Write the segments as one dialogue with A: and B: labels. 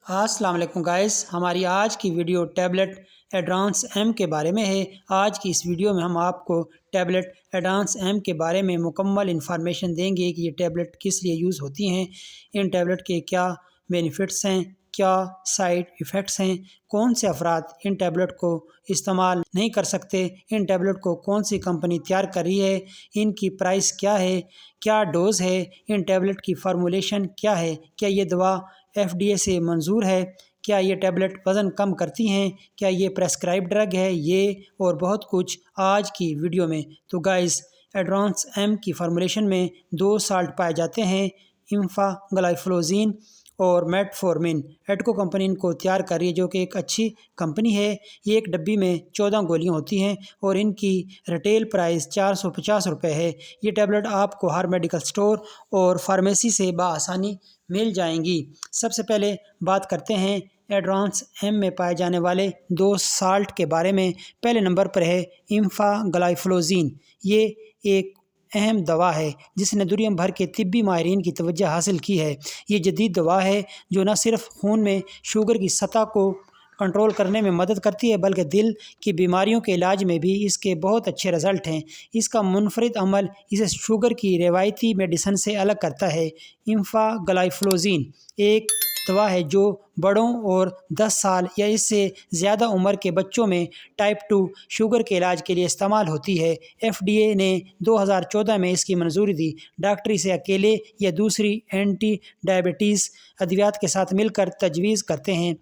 A: السلام علیکم گائز، ہماری آج کی ویڈیو ٹیبلٹ ایڈوانس ایم کے بارے میں ہے۔ آج کی اس ویڈیو میں ہم آپ کو ٹیبلٹ ایڈوانس ایم کے بارے میں مکمل انفارمیشن دیں گے کہ یہ ٹیبلٹ کس لیے یوز ہوتی ہیں، ان ٹیبلٹ کے کیا بینیفٹس ہیں، کیا سائیڈ ایفیکٹس ہیں، کون سے افراد ان ٹیبلٹ کو استعمال نہیں کر سکتے، ان ٹیبلٹ کو کون سی کمپنی تیار کر رہی ہے، ان کی پرائس کیا ہے، کیا ڈوز ہے، ان ٹیبلٹ کی فارمولیشن کیا ہے، کیا یہ دوا FDA سے منظور ہے، کیا یہ ٹیبلٹ وزن کم کرتی ہیں، کیا یہ پریسکرائب ڈرگ ہے، یہ اور بہت کچھ آج کی ویڈیو میں۔ تو گائز، ایڈوانس ایم کی فارمولیشن میں 2 سالٹ پائے جاتے ہیں، امفا گلائفلوزین اور میٹ فورمن۔ ایڈکو کمپنی ان کو تیار کر رہی ہے، جو کہ ایک اچھی کمپنی ہے۔ یہ ایک ڈبی میں 14 گولیاں ہوتی ہیں اور ان کی ریٹیل پرائس 450 روپے ہے۔ یہ ٹیبلٹ آپ کو ہر میڈیکل سٹور اور فارمیسی سے بآسانی مل جائیں گی۔ سب سے پہلے بات کرتے ہیں ایڈوانس ایم میں پائے جانے والے 2 سالٹ کے بارے میں۔ پہلے نمبر پر ہے امفا گلائفلوزین۔ یہ ایک اہم دوا ہے جس نے دنیا بھر کے طبی ماہرین کی توجہ حاصل کی ہے۔ یہ جدید دوا ہے جو نہ صرف خون میں شوگر کی سطح کو کنٹرول کرنے میں مدد کرتی ہے بلکہ دل کی بیماریوں کے علاج میں بھی اس کے بہت اچھے رزلٹ ہیں۔ اس کا منفرد عمل اسے شوگر کی روایتی میڈیسن سے الگ کرتا ہے۔ امفا گلائفلوزین ایک دوا ہے جو بڑوں اور 10 سال یا اس سے زیادہ عمر کے بچوں میں ٹائپ 2 شوگر کے علاج کے لیے استعمال ہوتی ہے۔ FDA نے 2014 میں اس کی منظوری دی۔ ڈاکٹر اسے اکیلے یا دوسری اینٹی ڈائبٹیز ادویات کے ساتھ مل کر تجویز کرتے ہیں،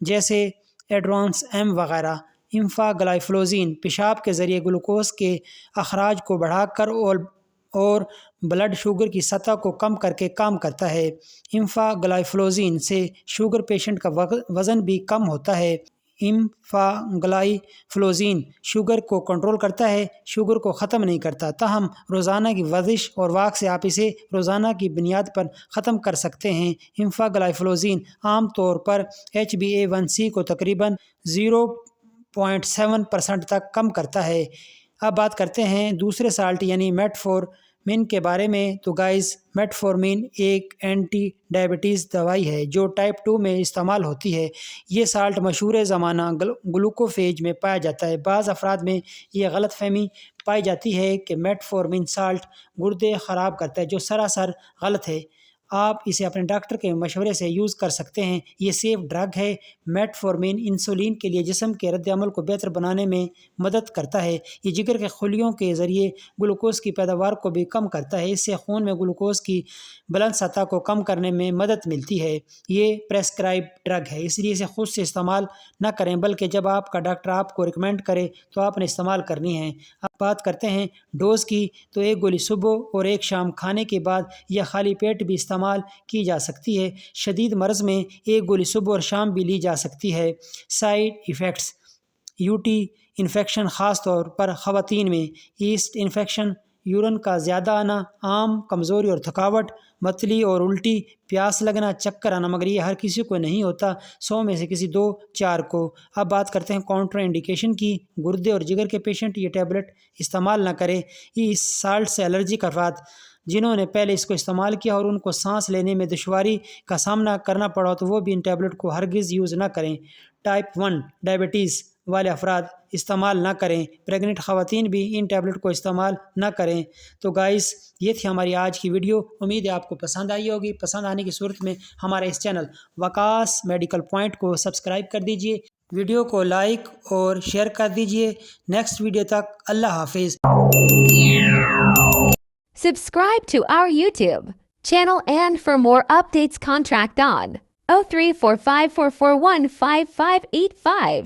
A: جیسے ایڈوانس ایم وغیرہ۔ امفا گلائفلوزین پیشاب کے ذریعے گلوکوز کے اخراج کو بڑھا کر اور بلڈ شوگر کی سطح کو کم کر کے کام کرتا ہے۔ امفا گلائفلوزین سے شوگر پیشنٹ کا وزن بھی کم ہوتا ہے۔ امفا گلائفلوزین شوگر کو کنٹرول کرتا ہے، شوگر کو ختم نہیں کرتا، تاہم روزانہ کی ورزش اور واک سے آپ اسے روزانہ کی بنیاد پر ختم کر سکتے ہیں۔ امفا گلائفلوزین عام طور پر HbA1c کو تقریباً 0.7% تک کم کرتا ہے۔ اب بات کرتے ہیں دوسرے سالٹ یعنی میٹ فورمن کے بارے میں۔ تو گائز، میٹ فورمن ایک اینٹی ڈائبٹیز دوائی ہے جو ٹائپ 2 میں استعمال ہوتی ہے۔ یہ سالٹ مشہور زمانہ گلوکوفیج میں پایا جاتا ہے۔ بعض افراد میں یہ غلط فہمی پائی جاتی ہے کہ میٹ فورمن سالٹ گردے خراب کرتا ہے، جو سراسر غلط ہے۔ آپ اسے اپنے ڈاکٹر کے مشورے سے یوز کر سکتے ہیں۔ یہ سیف ڈرگ ہے۔ میٹ فورمن انسولین کے لیے جسم کے رد عمل کو بہتر بنانے میں مدد کرتا ہے۔ یہ جگر کے خلیوں کے ذریعے گلوکوز کی پیداوار کو بھی کم کرتا ہے۔ اس سے خون میں گلوکوز کی بلند سطح کو کم کرنے میں مدد ملتی ہے۔ یہ پریسکرائب ڈرگ ہے، اس لیے اسے خود سے استعمال نہ کریں بلکہ جب آپ کا ڈاکٹر آپ کو ریکمینڈ کرے تو آپ نے استعمال کرنی ہے۔ اب بات کرتے ہیں ڈوز کی۔ تو 1 گولی صبح اور 1 شام کھانے کے بعد یا خالی پیٹ بھی استعمال کی جا سکتی ہے۔ شدید مرض میں 1 گولی صبح اور شام بھی لی جا سکتی ہے۔ سائیڈ ایفیکٹس: UTI انفیکشن، خاص طور پر خواتین میں، ایسٹ انفیکشن، یورین کا زیادہ آنا، عام کمزوری اور تھکاوٹ، متلی اور الٹی، پیاس لگنا، چکر آنا، مگر یہ ہر کسی کو نہیں ہوتا، 100 میں سے کسی 2-4 کو۔ اب بات کرتے ہیں کاؤنٹر انڈیکیشن کی۔ گردے اور جگر کے پیشنٹ یہ ٹیبلٹ استعمال نہ کریں۔ یہ اس سالٹ سے الرجک افراد جنہوں نے پہلے اس کو استعمال کیا اور ان کو سانس لینے میں دشواری کا سامنا کرنا پڑا تو وہ بھی ان ٹیبلٹ کو ہرگز یوز نہ کریں۔ ٹائپ 1 ڈائبٹیز والے افراد استعمال نہ کریں۔ پریگننٹ خواتین بھی ان ٹیبلٹ کو استعمال نہ کریں۔ تو گائز، یہ تھی ہماری آج کی ویڈیو۔ امید ہے آپ کو پسند آئی ہوگی۔ پسند آنے کی صورت میں ہمارے اس چینل وکاس میڈیکل پوائنٹ کو سبسکرائب کر دیجئے، ویڈیو کو لائک اور شیئر کر دیجئے۔ نیکسٹ ویڈیو تک اللہ حافظ۔
B: Subscribe to our YouTube channel and for more updates contact on 034544155585.